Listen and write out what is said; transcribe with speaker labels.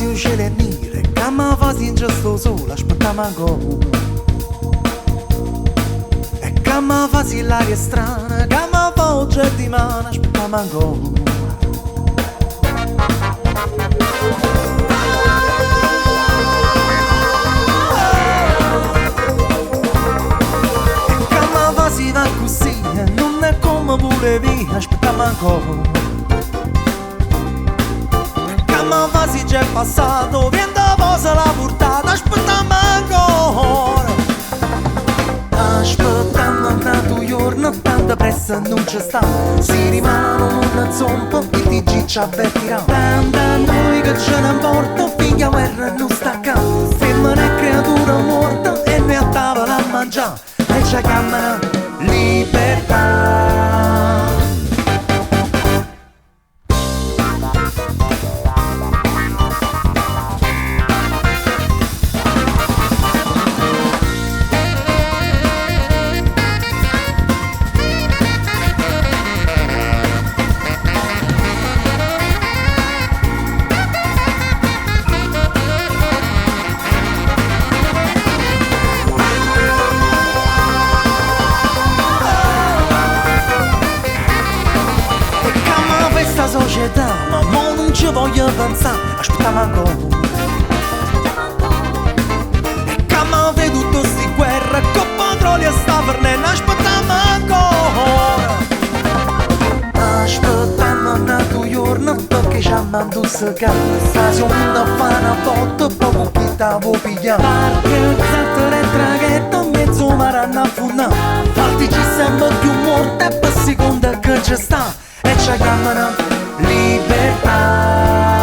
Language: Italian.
Speaker 1: quasi un cielo e nere, che mi fa sentire sto solo, aspettiamo ancora. E che mi fa sì l'aria strana, che mi fa oggi di mano, aspettiamo ancora. Si va così, non è come volevi, aspettiamo ancora. Che mi fa si già è passato, viene dopo se l'ha portata, aspettiamo ancora. Aspettiamo un altro giorno, tanta pressa non c'è sta. Si rimane un zompo, il TG ci avvertirà. Tanta noi che ce ne importa, finché la guerra non sta acá. Femmine e creatura morta e noi a tavola a mangiare. E ci chiamano libertà. Società, ma mo non ci voglio pensare, aspettiamo ancora. E che mi vedo tutte sti guerre, con petrolio sta vernendo, aspettiamo ancora. Aspettiamo un altro giorno, perché ci mandato se casa. Se uno fa una botta, poco più te vuoi pigliare. Perché zattore e traghetto, mezzo mare a affondare. Falti ci sembra più morte, per seconda che ci sta. E ci chiamano libertà.